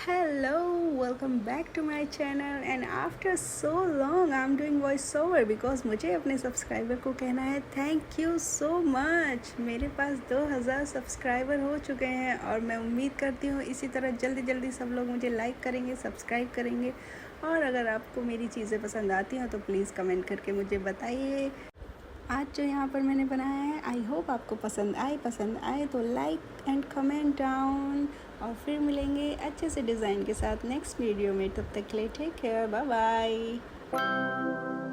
Hello, welcome back to my channel and after so long I'm doing voice over because मुझे अपने सब्सक्राइबर को कहना है थैंक यू सो मच। मेरे पास 2000 सब्सक्राइबर हो चुके हैं और मैं उम्मीद करती हूँ इसी तरह जल्दी जल्दी सब लोग मुझे लाइक करेंगे, सब्सक्राइब करेंगे और अगर आपको मेरी चीज़ें पसंद आती हैं तो प्लीज़ कमेंट करके मुझे बताइए। आज जो यहाँ पर मैंने बनाया है आई होप आपको पसंद आए तो लाइक एंड कमेंट डाउन और फिर मिलेंगे अच्छे से डिज़ाइन के साथ नेक्स्ट वीडियो में। तब तक के लिए टेक केयर, बाय बाय।